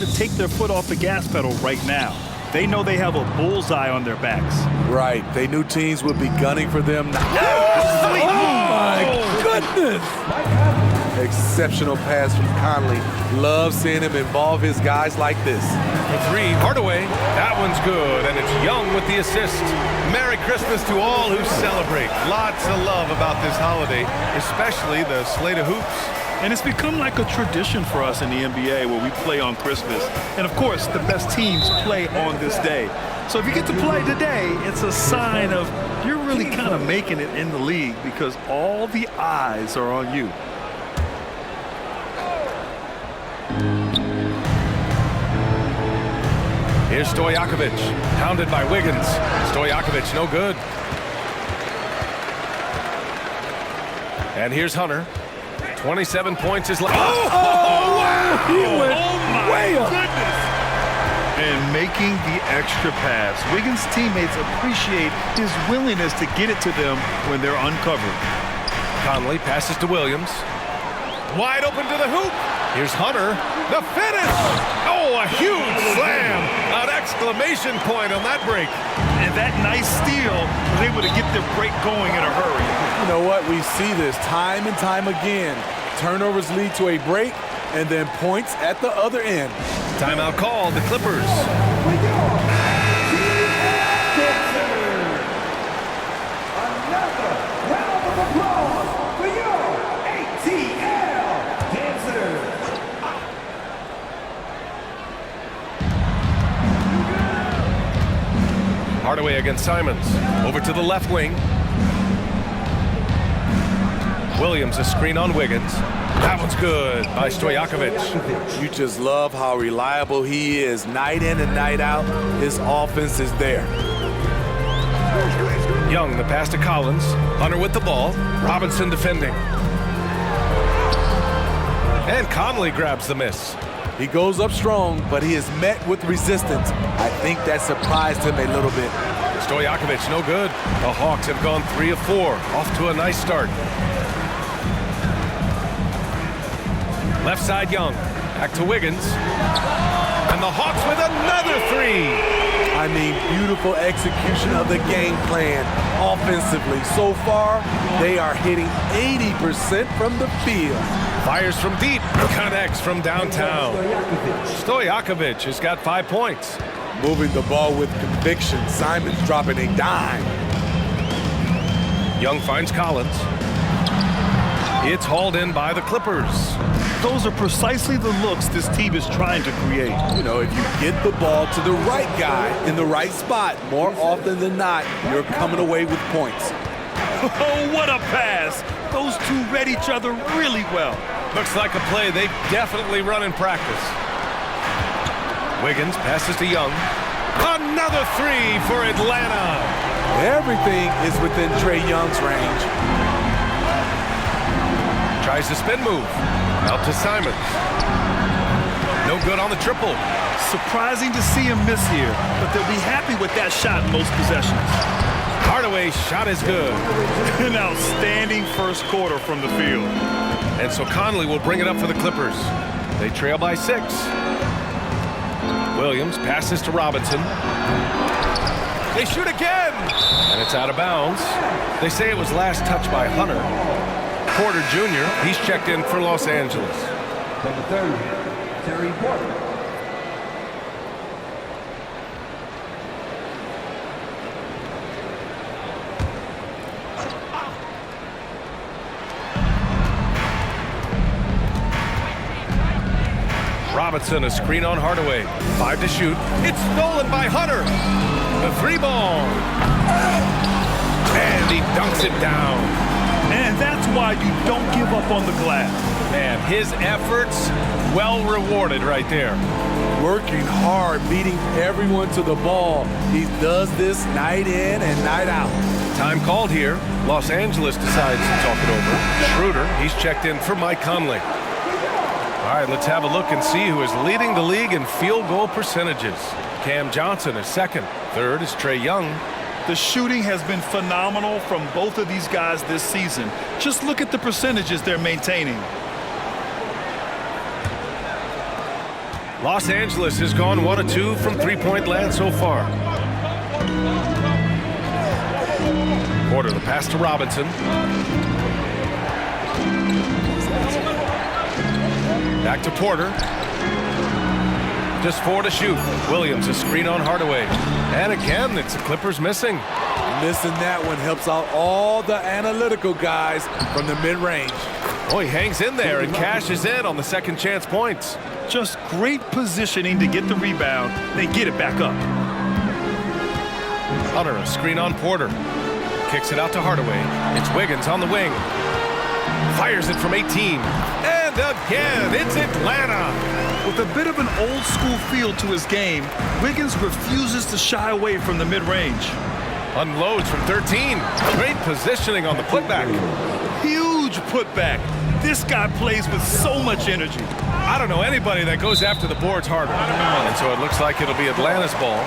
to take their foot off the gas pedal right now. They know they have a bullseye on their backs. Right. They knew teams would be gunning for them. Sweet move. My goodness. Exceptional pass from Conley. Love seeing him involve his guys like this. For three, Hardaway. That one's good, and it's Young with the assist. Merry Christmas to all who celebrate. Lots of love about this holiday, especially the slate of hoops. And it's become like a tradition for us in the NBA where we play on Christmas. And of course, the best teams play on this day. So if you get to play today, it's a sign of you're really kind of making it in the league because all the eyes are on you. Here's Stojakovic, pounded by Wiggins. Stojakovic, no good. And here's Hunter. 27 points is left. Oh, wow! He went way up. Goodness. And making the extra pass. Wiggins' teammates appreciate his willingness to get it to them when they're uncovered. Conley passes to Williams. Wide open to the hoop. Here's Hunter. The finish. Oh, a huge slam. An exclamation point on that break. And that nice steal was able to get their break going in a hurry. You know what? We see this time and time again. Turnovers lead to a break and then points at the other end. Timeout called, the Clippers. Another round of applause for your ATL dancers. Hardaway against Simons. Over to the left wing. Williams, a screen on Wiggins. That one's good by Stojakovic. You just love how reliable he is. Night in and night out, his offense is there. Young, the pass to Collins. Hunter with the ball. Robinson defending. And Conley grabs the miss. He goes up strong, but he is met with resistance. I think that surprised him a little bit. Stojakovic, no good. The Hawks have gone 3 of 4. Off to a nice start. Left side, Young. Back to Wiggins. And the Hawks with another 3. I mean, beautiful execution of the game plan offensively. So far, they are hitting 80% from the field. Fires from deep. Connects from downtown. Stojakovic has got 5 points. Moving the ball with conviction. Simon's dropping a dime. Young finds Collins. It's hauled in by the Clippers. Those are precisely the looks this team is trying to create. You know, if you get the ball to the right guy in the right spot, more often than not, you're coming away with points. Oh, what a pass. Those two read each other really well. Looks like a play they've definitely run in practice. Wiggins passes to Young. Another 3 for Atlanta. Everything is within Trae Young's range. Tries the spin move. Out to Simons. No good on the triple. Surprising to see him miss here, but they'll be happy with that shot in most possessions. Hardaway's shot is good. An outstanding first quarter from the field. And so Conley will bring it up for the Clippers. They trail by 6. Williams passes to Robinson. They shoot again! And it's out of bounds. They say it was last touched by Hunter. Porter Jr., he's checked in for Los Angeles. Number 30, Terry Porter. Robinson, a screen on Hardaway. 5 to shoot. It's stolen by Hunter. The 3 ball. And he dunks it down. And that's why you don't give up on the glass. Man, his efforts well rewarded right there. Working hard, beating everyone to the ball. He does this night in and night out. Time called here. Los Angeles decides to talk it over. Schroeder, he's checked in for Mike Conley. All right, let's have a look and see who is leading the league in field goal percentages. Cam Johnson is second. Third is Trae Young. The shooting has been phenomenal from both of these guys this season. Just look at the percentages they're maintaining. Los Angeles has gone 1 of 2 from three-point land so far. Porter, the pass to Robinson. Back to Porter. Just 4 to shoot. Williams, a screen on Hardaway. And again, it's the Clippers missing. Missing that one helps out all the analytical guys from the mid-range. Oh, he hangs in there and cashes in on the second chance points. Just great positioning to get the rebound, then get it back up. Hunter, a screen on Porter. Kicks it out to Hardaway. It's Wiggins on the wing. Fires it from 18. And again, it's Atlanta. With a bit of an old school feel to his game, Wiggins refuses to shy away from the mid-range. Unloads from 13. Great positioning on the putback. Huge putback. This guy plays with so much energy. I don't know anybody that goes after the boards harder. And so it looks like it'll be Atlanta's ball.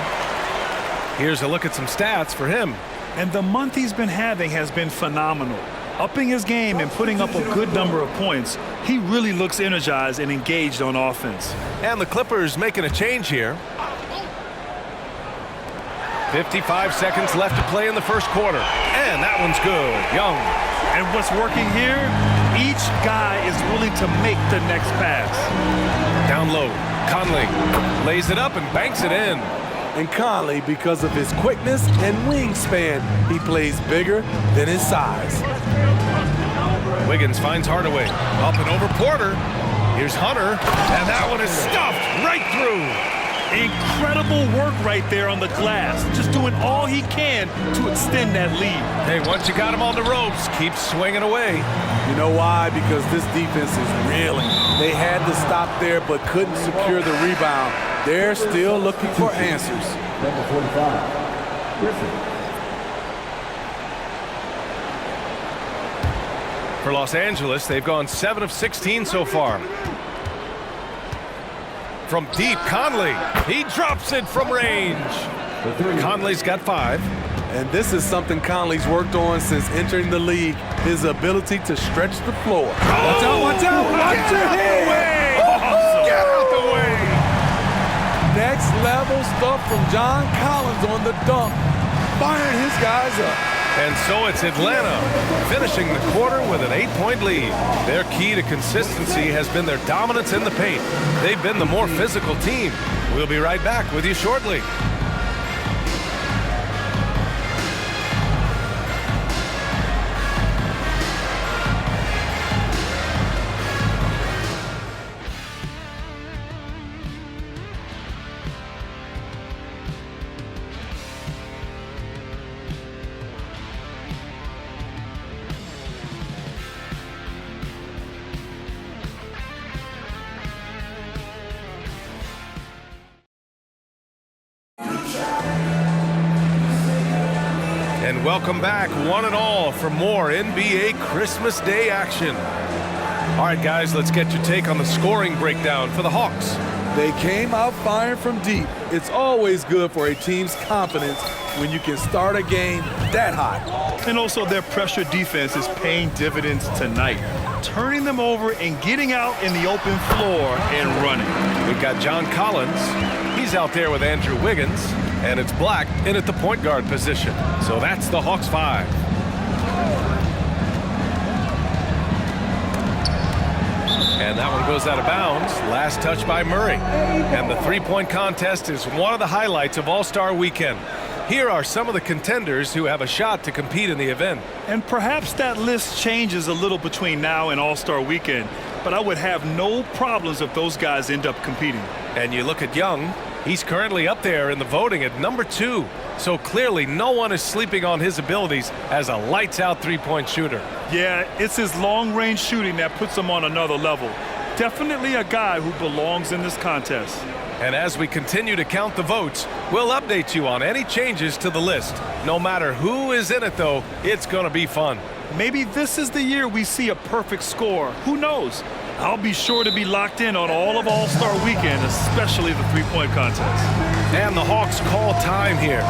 Here's a look at some stats for him. And the month he's been having has been phenomenal. Upping his game and putting up a good number of points, he really looks energized and engaged on offense. And the Clippers making a change here. 55 seconds left to play in the first quarter. And that one's good. Young. And what's working here? Each guy is willing to make the next pass. Down low. Conley lays it up and banks it in. And Conley, because of his quickness and wingspan, he plays bigger than his size. Wiggins finds Hardaway. Up and over Porter. Here's Hunter. And that one is stuffed right through. Incredible work right there on the glass. Just doing all he can to extend that lead. Hey, once you got him on the ropes, keep swinging away. You know why? Because this defense is reeling. They had to stop there but couldn't secure the rebound. They're still looking for answers. Number 45, Griffin. For Los Angeles, they've gone 7 of 16 so far. From deep, Conley. He drops it from range. Conley's got 5. And this is something Conley's worked on since entering the league, his ability to stretch the floor. Watch out, watch out, watch your head! Get out the way! Next level stuff from John Collins on the dunk, firing his guys up. And so it's Atlanta finishing the quarter with an 8-point lead. Their key to consistency has been their dominance in the paint. They've been the more physical team. We'll be right back with you shortly. And welcome back, one and all, for more NBA Christmas Day action. All right, guys, let's get your take on the scoring breakdown for the Hawks. They came out firing from deep. It's always good for a team's confidence when you can start a game that hot. And also their pressure defense is paying dividends tonight, turning them over and getting out in the open floor and running. We've got John Collins. He's out there with Andrew Wiggins. And it's Black in at the point guard position. So that's the Hawks 5. And that one goes out of bounds. Last touch by Murray. And the three-point contest is one of the highlights of All-Star Weekend. Here are some of the contenders who have a shot to compete in the event. And perhaps that list changes a little between now and All-Star Weekend, but I would have no problems if those guys end up competing. And you look at Young. He's currently up there in the voting at number 2. So clearly no one is sleeping on his abilities as a lights-out three-point shooter. Yeah, it's his long-range shooting that puts him on another level. Definitely a guy who belongs in this contest. And as we continue to count the votes, we'll update you on any changes to the list. No matter who is in it, though, it's going to be fun. Maybe this is the year we see a perfect score. Who knows? I'll be sure to be locked in on all of All-Star Weekend, especially the three-point contest. And the Hawks call time here.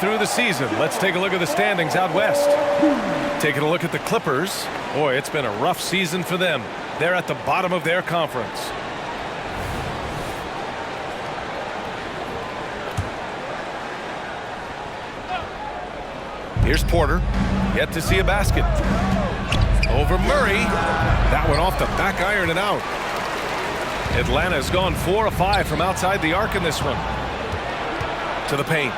through the season. Let's take a look at the standings out west. Taking a look at the Clippers. Boy, it's been a rough season for them. They're at the bottom of their conference. Here's Porter. Yet to see a basket. Over Murray. That one off the back iron and out. Atlanta's gone 4 of 5 from outside the arc in this one. To the paint.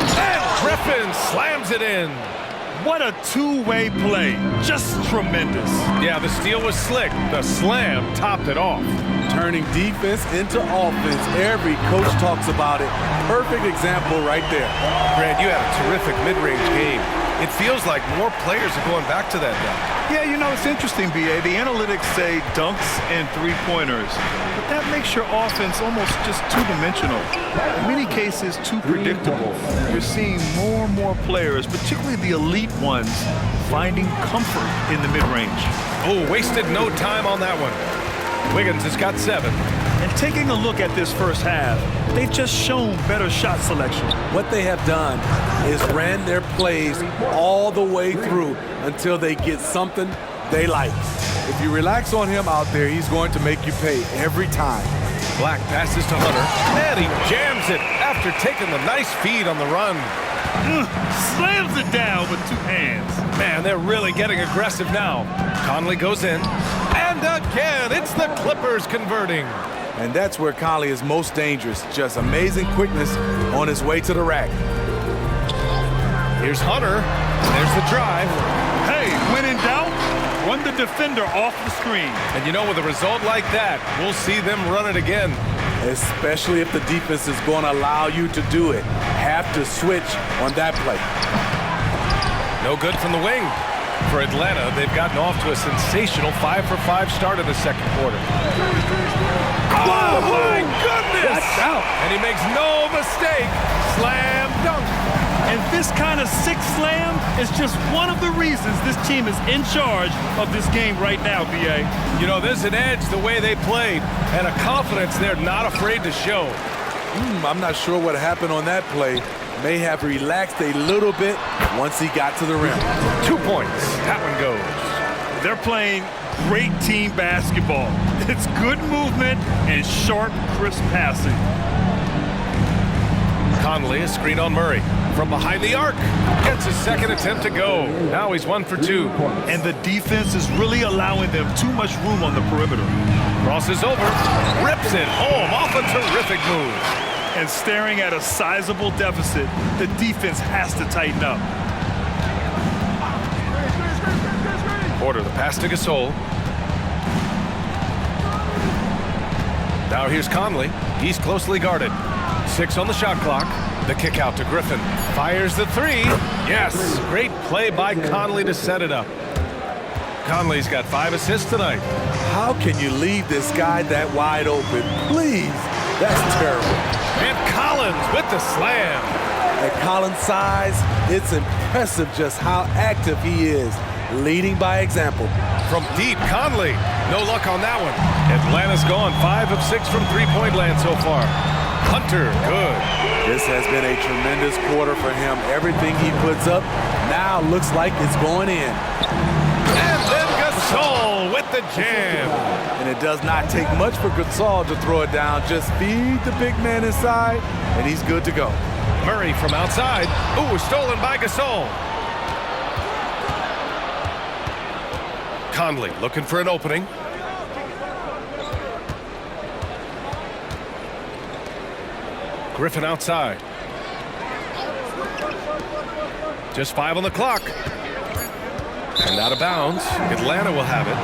And Griffin slams it in. What a two-way play. Just tremendous. Yeah, the steal was slick. The slam topped it off. Turning defense into offense. Every coach talks about it. Perfect example right there. Brad, you had a terrific mid-range game. It feels like more players are going back to that now. Yeah, you know, it's interesting, B.A. The analytics say dunks and three-pointers, but that makes your offense almost just two-dimensional. In many cases, too predictable. You're seeing more and more players, particularly the elite ones, finding comfort in the mid-range. Oh, wasted no time on that one. Wiggins has got 7. And taking a look at this first half, they've just shown better shot selection. What they have done is ran their plays all the way through until they get something they like. If you relax on him out there, he's going to make you pay every time. Black passes to Hunter, and he jams it after taking the nice feed on the run. Slams it down with 2 hands. Man, they're really getting aggressive now. Conley goes in, and again, it's the Clippers converting. And that's where Conley is most dangerous. Just amazing quickness on his way to the rack. Here's Hunter. There's the drive. Hey, when in doubt, run the defender off the screen. And you know, with a result like that, we'll see them run it again. Especially if the defense is going to allow you to do it. Have to switch on that play. No good from the wing. For Atlanta, they've gotten off to a sensational 5-for-5 start in the second quarter. Oh, my goodness! That's out. And he makes no mistake. Slam dunk. And this kind of sick slam is just one of the reasons this team is in charge of this game right now, B.A. You know, there's an edge the way they played and a confidence they're not afraid to show. I'm not sure what happened on that play. May have relaxed a little bit once he got to the rim. 2 points. That one goes. They're playing great team basketball. It's good movement and sharp, crisp passing. Conley, a screen on Murray. From behind the arc. Gets his second attempt to go. Now he's 1 for 2. And the defense is really allowing them too much room on the perimeter. Crosses over. Rips it home off a terrific move. And staring at a sizable deficit, the defense has to tighten up. Porter, the pass to Gasol. Now here's Conley. He's closely guarded. 6 on the shot clock. The kick out to Griffin. Fires the 3. Yes! Great play by Conley to set it up. Conley's got 5 assists tonight. How can you leave this guy that wide open? Please! That's terrible. And Collins with the slam. At Collins' size, it's impressive just how active he is, leading by example. From deep, Conley. No luck on that one. Atlanta's gone 5 of 6 from three-point land so far. Hunter, good. This has been a tremendous quarter for him. Everything he puts up now looks like it's going in. And then Gasol with the jam. And it does not take much for Gasol to throw it down. Just feed the big man inside, and he's good to go. Murray from outside. Ooh, stolen by Gasol. Conley looking for an opening. Griffin outside. Just 5 on the clock. And out of bounds. Atlanta will have it.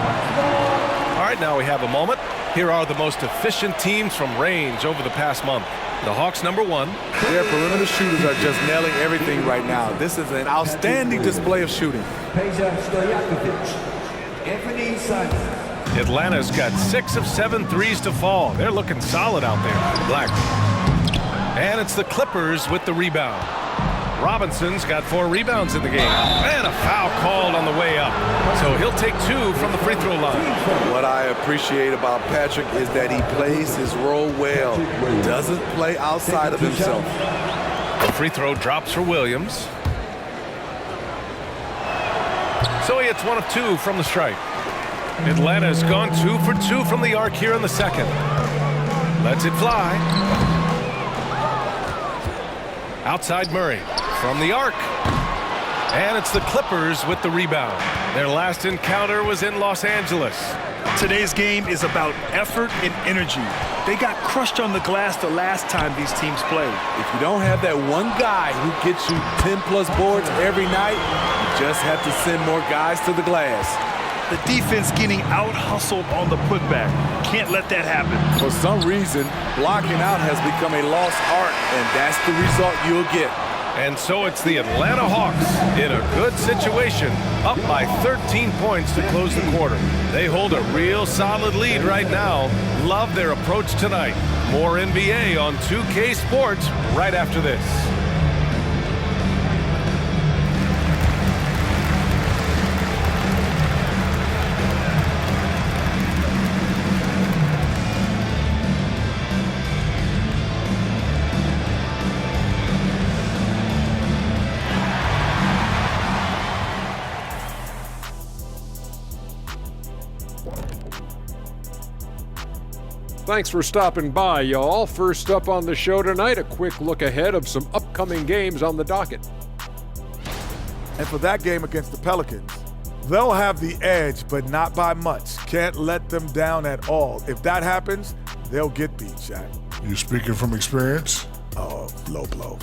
All right, now we have a moment. Here are the most efficient teams from range over the past month. The Hawks, number 1. Their perimeter shooters are just nailing everything right now. This is an outstanding display of shooting. Atlanta's got 6 of 7 threes to fall. They're looking solid out there. Black. And it's the Clippers with the rebound. Robinson's got 4 rebounds in the game. And a foul called on the way up. So he'll take 2 from the free throw line. What I appreciate about Patrick is that he plays his role well. Doesn't play outside of himself. The free throw drops for Williams. So he hits 1 of 2 from the stripe. Atlanta has gone 2 for 2 from the arc here in the second. Lets it fly. Outside Murray from the arc. And it's the Clippers with the rebound. Their last encounter was in Los Angeles. Today's game is about effort and energy. They got crushed on the glass the last time these teams played. If you don't have that one guy who gets you 10-plus boards every night, you just have to send more guys to the glass. The defense getting out-hustled on the putback. Can't let that happen. For some reason, blocking out has become a lost art, and that's the result you'll get. And so it's the Atlanta Hawks in a good situation, up by 13 points to close the quarter. They hold a real solid lead right now. Love their approach tonight. More NBA on 2K Sports right after this. Thanks for stopping by, y'all. First up on the show tonight, a quick look ahead of some upcoming games on the docket. And for that game against the Pelicans, they'll have the edge, but not by much. Can't let them down at all. If that happens, they'll get beat, Shaq. You speaking from experience? Oh, low blow.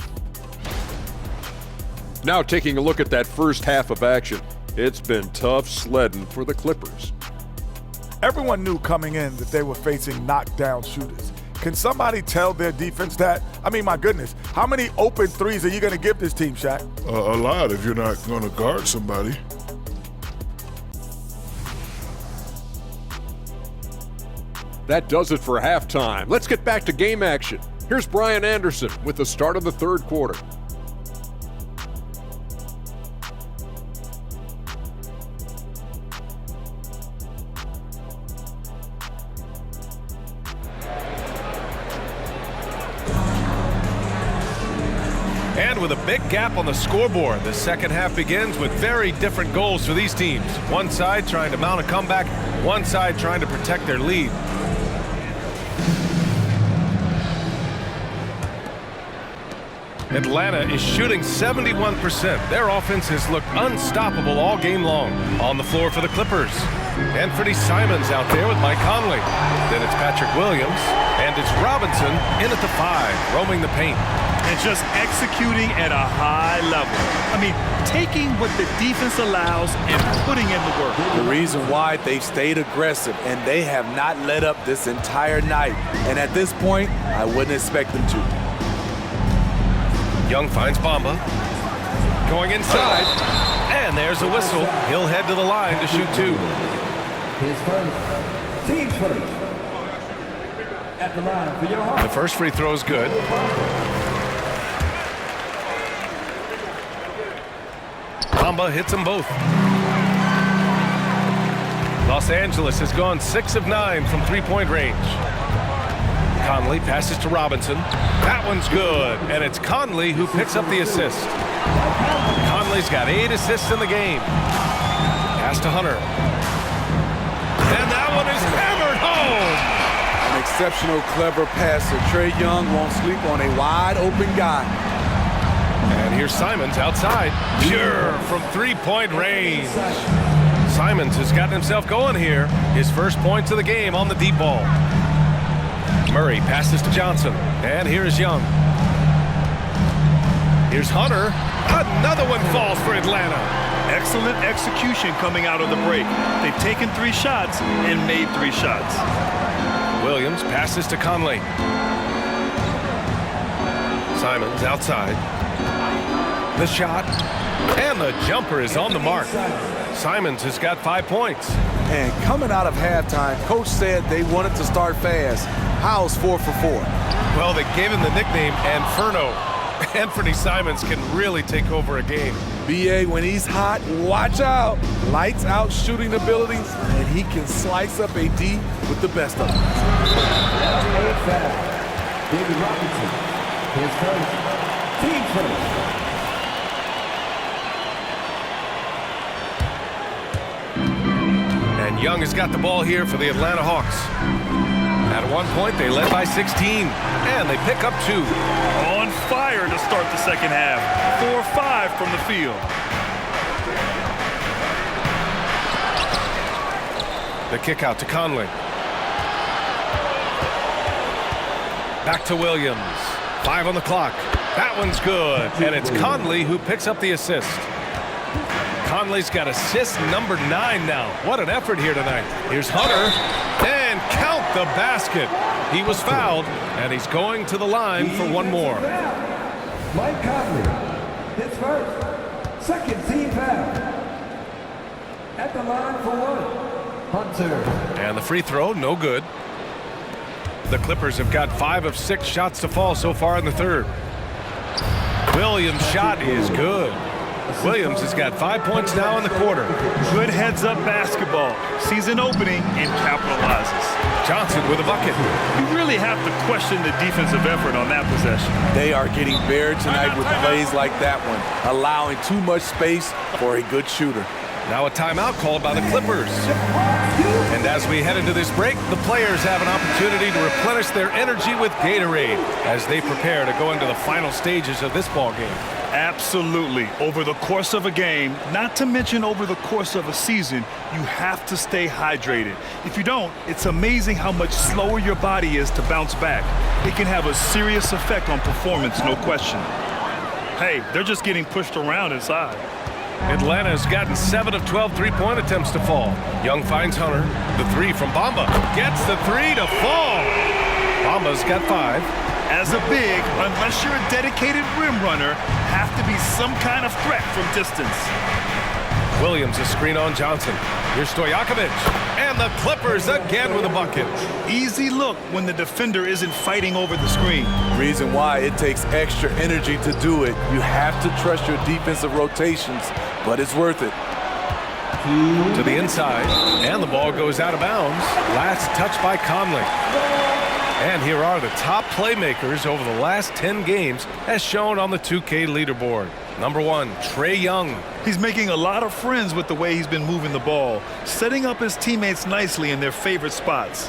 Now taking a look at that first half of action. It's been tough sledding for the Clippers. Everyone knew coming in that they were facing knockdown shooters. Can somebody tell their defense that? I mean, my goodness, how many open threes are you going to give this team, Shaq? A lot if you're not going to guard somebody. That does it for halftime. Let's get back to game action. Here's Brian Anderson with the start of the third quarter. And with a big gap on the scoreboard, the second half begins with very different goals for these teams. One side trying to mount a comeback, one side trying to protect their lead. Atlanta is shooting 71%. Their offense has looked unstoppable all game long. On the floor for the Clippers, Anthony Simons out there with Mike Conley. Then it's Patrick Williams, and it's Robinson in at the 5, roaming the paint. And just executing at a high level. I mean, taking what the defense allows and putting in the work. The reason why they stayed aggressive, and they have not let up this entire night. And at this point, I wouldn't expect them to. Young finds Bamba. Going inside. And there's a whistle. He'll head to the line to shoot 2. His first. Team first. At the line for your Hawks. The first free throw is good. Bamba hits them both. Los Angeles has gone 6 of 9 from three-point range. Conley passes to Robinson. That one's good, and it's Conley who picks up the assist. Conley's got 8 assists in the game. Pass to Hunter. And that one is hammered home. An exceptional, clever passer. Trae Young won't sleep on a wide-open guy. And here's Simons outside. Pure from three-point range. Simons has gotten himself going here. His first points of the game on the deep ball. Murray passes to Johnson. And here's Young. Here's Hunter. Another one falls for Atlanta. Excellent execution coming out of the break. They've taken 3 shots and made 3 shots. Williams passes to Conley. Simons outside. The shot. And the jumper is on the mark. Simons has got 5 points. And coming out of halftime, Coach said they wanted to start fast. How's 4 for 4? Well, they gave him the nickname Inferno. Anthony Simons can really take over a game. BA, when he's hot, watch out. Lights out shooting abilities, and he can slice up a D with the best of them. David Robinson. His first. Team first. And Young has got the ball here for the Atlanta Hawks. At one point, they led by 16, and they pick up 2. On fire to start the second half. 4-5 from the field. The kick out to Conley. Back to Williams. 5 on the clock. That one's good. And it's Conley who picks up the assist. Conley's got assist number 9 now. What an effort here tonight. Here's Hunter. And count the basket. He was fouled, and he's going to the line for one more. Mike Conley, his first, second team foul. At the line for one, Hunter. And the free throw, no good. The Clippers have got 5 of 6 shots to fall so far in the third. Williams' shot is good. Williams has got 5 points now in the quarter. Good heads-up basketball. Sees an opening and capitalizes. Johnson with a bucket. You really have to question the defensive effort on that possession. They are getting buried tonight with plays like that one, allowing too much space for a good shooter. Now a timeout called by the Clippers. And as we head into this break, the players have an opportunity to replenish their energy with Gatorade as they prepare to go into the final stages of this ball game. Absolutely. Over the course of a game, not to mention over the course of a season, you have to stay hydrated. If you don't, it's amazing how much slower your body is to bounce back. It can have a serious effect on performance, no question. Hey, they're just getting pushed around inside. Atlanta has gotten 7 of 12 three-point attempts to fall. Young finds Hunter. The 3 from Bamba. Gets the 3 to fall. Bamba's got 5. As a big, unless you're a dedicated rim runner, have to be some kind of threat from distance. Williams a screen on Johnson. Here's Stojakovic. And the Clippers again with a bucket. Easy look when the defender isn't fighting over the screen. Reason why it takes extra energy to do it. You have to trust your defensive rotations, but it's worth it. To the inside, and the ball goes out of bounds. Last touch by Conley. And here are the top playmakers over the last 10 games as shown on the 2K leaderboard. Number 1, Trae Young. He's making a lot of friends with the way he's been moving the ball, setting up his teammates nicely in their favorite spots.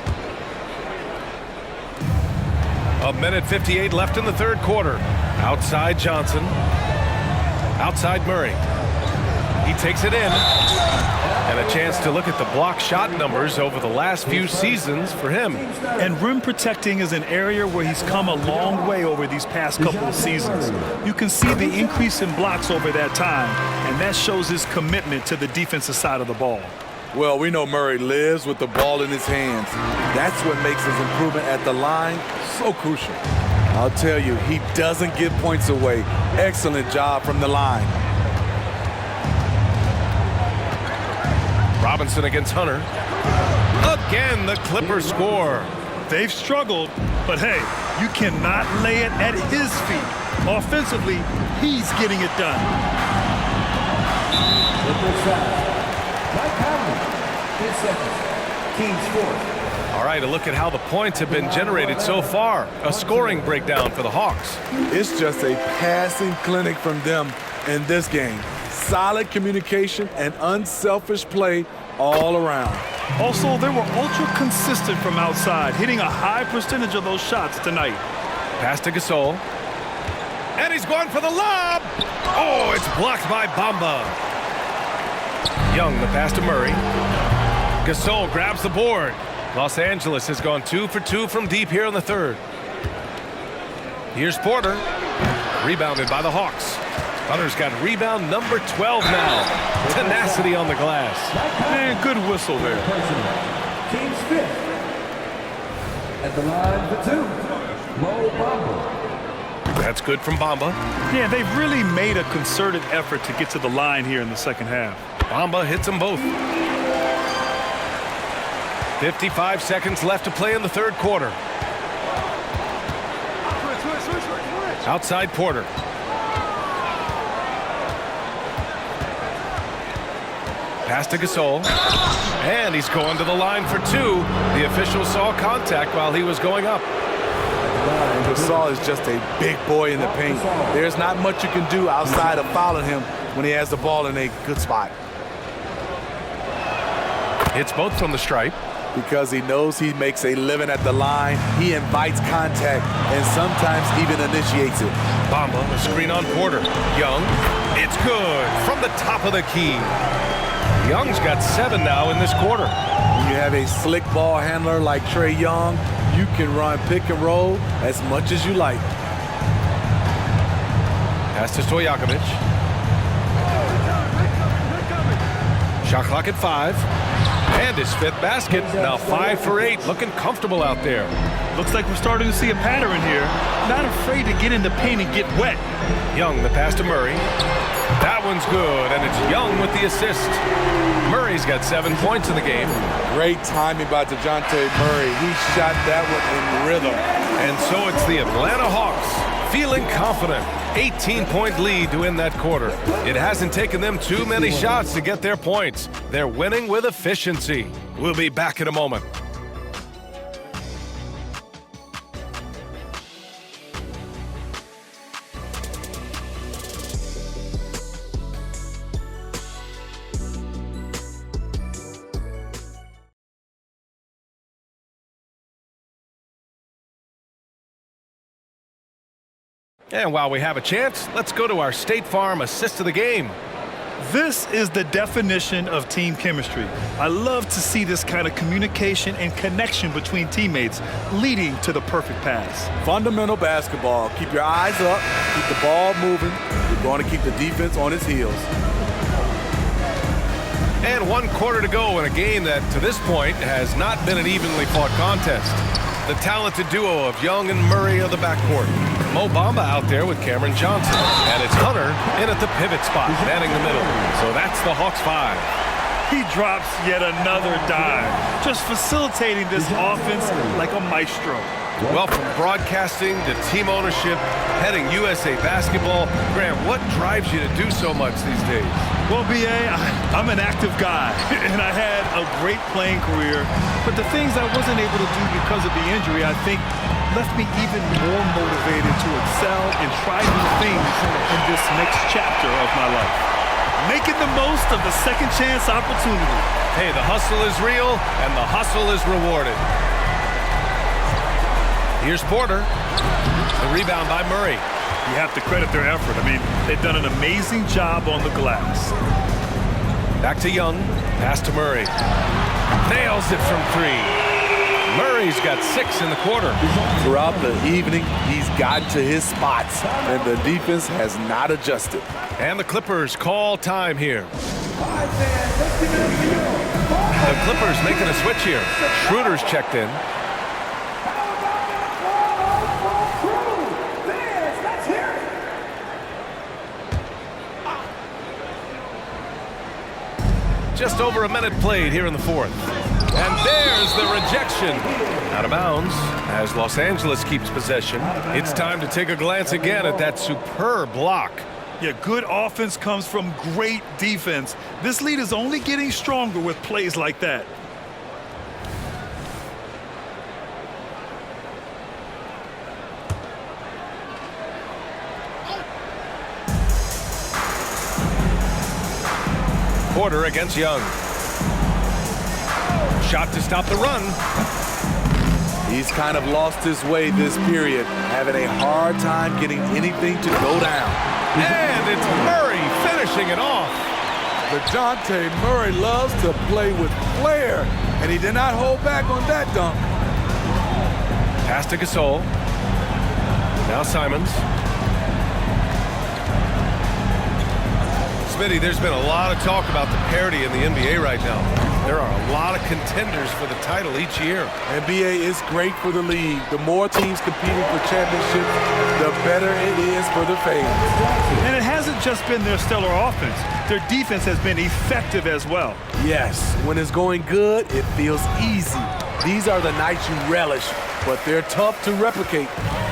1:58 left in the third quarter. Outside Johnson. Outside Murray. He takes it in. And a chance to look at the block shot numbers over the last few seasons for him. And rim protecting is an area where he's come a long way over these past couple of seasons. You can see the increase in blocks over that time, and that shows his commitment to the defensive side of the ball. Well, we know Murray lives with the ball in his hands. That's what makes his improvement at the line so crucial. I'll tell you, he doesn't give points away. Excellent job from the line. Robinson against Hunter. Again, the Clippers score. They've struggled, but hey, you cannot lay it at his feet. Offensively, he's getting it done. Mike Conley, his second, team's fourth. All right, a look at how the points have been generated so far. A scoring breakdown for the Hawks. It's just a passing clinic from them in this game. Solid communication and unselfish play all around. Also, they were ultra consistent from outside, hitting a high percentage of those shots tonight. Pass to Gasol. And he's going for the lob. Oh, it's blocked by Bamba. Young, the pass to Murray. Gasol grabs the board. Los Angeles has gone 2 for 2 from deep here in the third. Here's Porter. Rebounded by the Hawks. Hunter's got rebound number 12 now. Tenacity on the glass. Man, good whistle there. Team's fifth. At the line for 2, Mo Bamba. That's good from Bamba. Yeah, they've really made a concerted effort to get to the line here in the second half. Bamba hits them both. 55 seconds left to play in the third quarter. Outside Porter. Pass to Gasol. And he's going to the line for 2. The official saw contact while he was going up. And Gasol is just a big boy in the paint. There's not much you can do outside of fouling him when he has the ball in a good spot. Hits both from the stripe. Because he knows he makes a living at the line, he invites contact and sometimes even initiates it. Bamba, a screen on Porter. Young, it's good from the top of the key. Young's got 7 now in this quarter. When you have a slick ball handler like Trae Young, you can run pick and roll as much as you like. Pass to Stojakovic. Shot clock at 5. And his 5th basket. Now 5 for 8. Looking comfortable out there. Looks like we're starting to see a pattern here. Not afraid to get in the paint and get wet. Young, the pass to Murray. That one's good, and it's Young with the assist. Murray's got 7 points in the game. Great timing by DeJounte Murray. He shot that one in rhythm. And so it's the Atlanta Hawks feeling confident. 18-point lead to win that quarter. It hasn't taken them too many shots to get their points. They're winning with efficiency. We'll be back in a moment. And while we have a chance, let's go to our State Farm assist of the game. This is the definition of team chemistry. I love to see this kind of communication and connection between teammates leading to the perfect pass. Fundamental basketball. Keep your eyes up, keep the ball moving. You're going to keep the defense on its heels. And 1 quarter to go in a game that, to this point, has not been an evenly fought contest. The talented duo of Young and Murray of the backcourt. Mo Bamba out there with Cameron Johnson. And it's Hunter in at the pivot spot, manning the middle. So that's the Hawks 5. He drops yet another dime, just facilitating this offense like a maestro. Well, from broadcasting to team ownership, heading USA basketball, Graham, what drives you to do so much these days? Well, B.A., I'm an active guy, and I had a great playing career, but the things I wasn't able to do because of the injury, I think, left me even more motivated to excel and try new things in this next chapter of my life. Making the most of the second chance opportunity. Hey, the hustle is real, and the hustle is rewarded. Here's Porter. The rebound by Murray. You have to credit their effort. I mean, they've done an amazing job on the glass. Back to Young. Pass to Murray. Nails it from 3. Murray's got 6 in the quarter. Throughout the evening, he's gotten to his spots, and the defense has not adjusted. And the Clippers call time here. The Clippers making a switch here. Schroeder's checked in. Just over a minute played here in the 4th. And there's the rejection. Out of bounds as Los Angeles keeps possession. It's time to take a glance again at that superb block. Yeah, good offense comes from great defense. This lead is only getting stronger with plays like that. Porter against Young. Shot to stop the run. He's kind of lost his way this period, having a hard time getting anything to go down. And it's Murray finishing it off. DeJounte Murray loves to play with flair, and he did not hold back on that dunk. Pass to Gasol. Now Simons. Smitty, there's been a lot of talk about the parity in the NBA right now. There are a lot of contenders for the title each year. NBA is great for the league. The more teams competing for championships, the better it is for the fans. And it hasn't just been their stellar offense. Their defense has been effective as well. Yes, when it's going good, it feels easy. These are the nights you relish, but they're tough to replicate.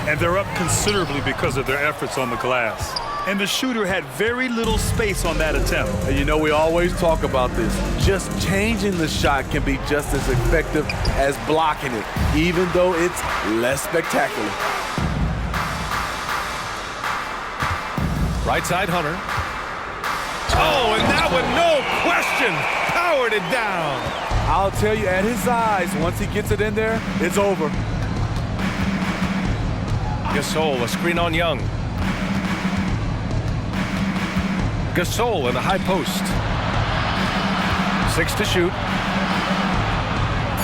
And they're up considerably because of their efforts on the glass. And the shooter had very little space on that attempt. And you know, we always talk about this. Just changing the shot can be just as effective as blocking it, even though it's less spectacular. Right side, Hunter. Oh, and that one, no question, powered it down. I'll tell you, at his size, once he gets it in there, it's over. Gasol, a screen on Young. Gasol in the high post. 6 to shoot.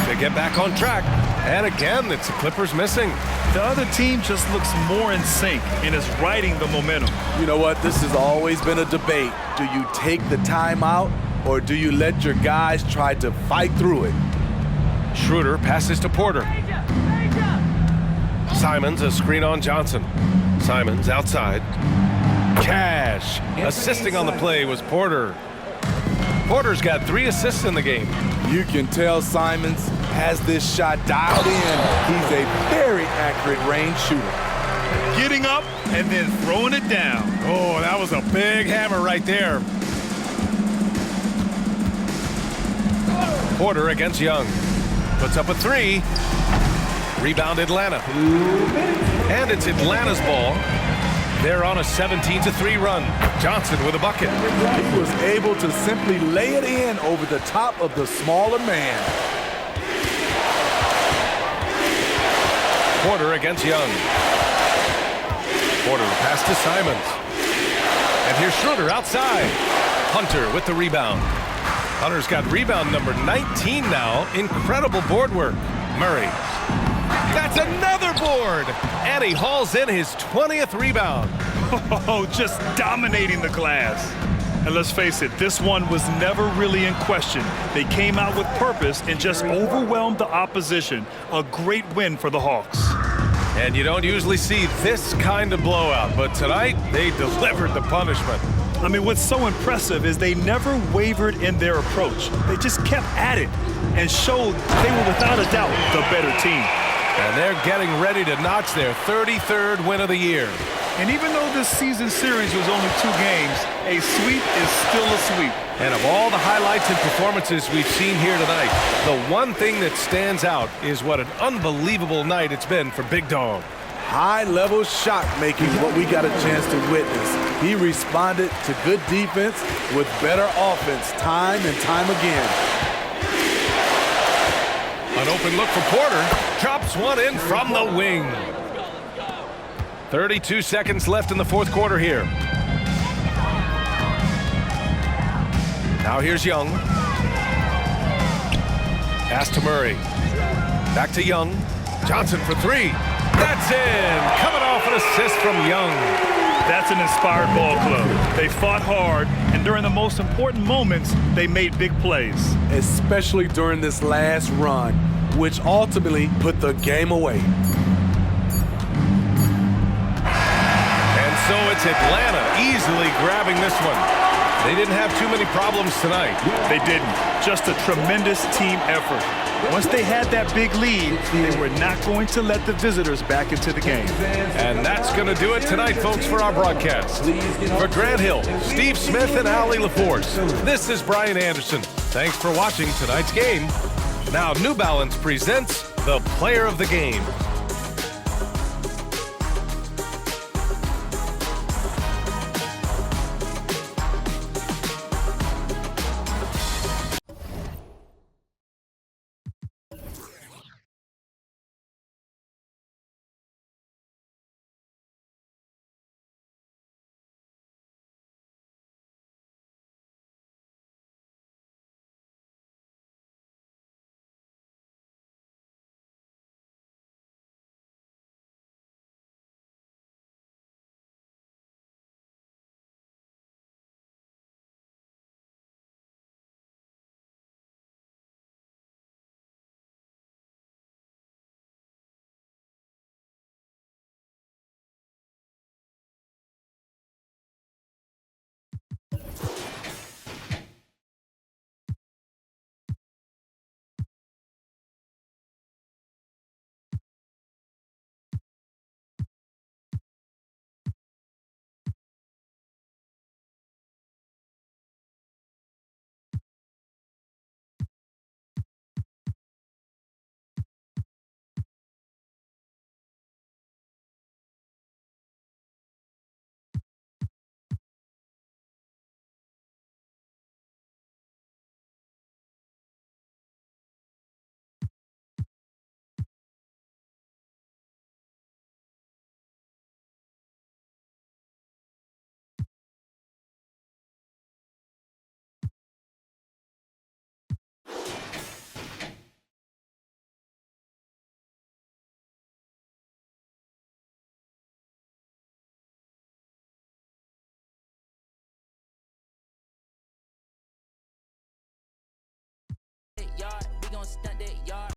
To get back on track. And again, it's the Clippers missing. The other team just looks more in sync and is riding the momentum. You know what? This has always been a debate. Do you take the timeout or do you let your guys try to fight through it? Schroeder passes to Porter. Simons, a screen on Johnson. Simons outside. Cash. Assisting on the play was Porter. Porter's got 3 assists in the game. You can tell Simons has this shot dialed in. He's a very accurate range shooter. Getting up and then throwing it down. Oh, that was a big hammer right there. Porter against Young. Puts up a 3. Rebound Atlanta. And it's Atlanta's ball. They're on a 17-3 run. Johnson with a bucket. He was able to simply lay it in over the top of the smaller man. Porter against Young. Porter pass to Simons. And here's Schroeder outside. Hunter with the rebound. Hunter's got rebound number 19 now. Incredible board work. Murray. That's another board. And he hauls in his 20th rebound. Oh, just dominating the glass. And let's face it, this one was never really in question. They came out with purpose and just overwhelmed the opposition. A great win for the Hawks. And you don't usually see this kind of blowout, but tonight they delivered the punishment. I mean, what's so impressive is they never wavered in their approach. They just kept at it and showed they were without a doubt the better team. And they're getting ready to notch their 33rd win of the year. And even though this season series was only 2 games, a sweep is still a sweep. And of all the highlights and performances we've seen here tonight, the one thing that stands out is what an unbelievable night it's been for Big Dog. High-level shot making, what we got a chance to witness. He responded to good defense with better offense time and time again. An open look for Porter. Drops one in from the wing. 32 seconds left in the 4th quarter here. Now here's Young. Pass to Murray. Back to Young. Johnson for 3. That's in. Coming off an assist from Young. That's an inspired ball club. They fought hard, and during the most important moments, they made big plays. Especially during this last run, which ultimately put the game away. And so it's Atlanta easily grabbing this one. They didn't have too many problems tonight. They didn't. Just a tremendous team effort. Once they had that big lead, they were not going to let the visitors back into the game. And that's going to do it tonight, folks, for our broadcast. For Grant Hill, Steve Smith, and Allie LaForce, this is Brian Anderson. Thanks for watching tonight's game. Now, New Balance presents the Player of the Game. stunt that yard.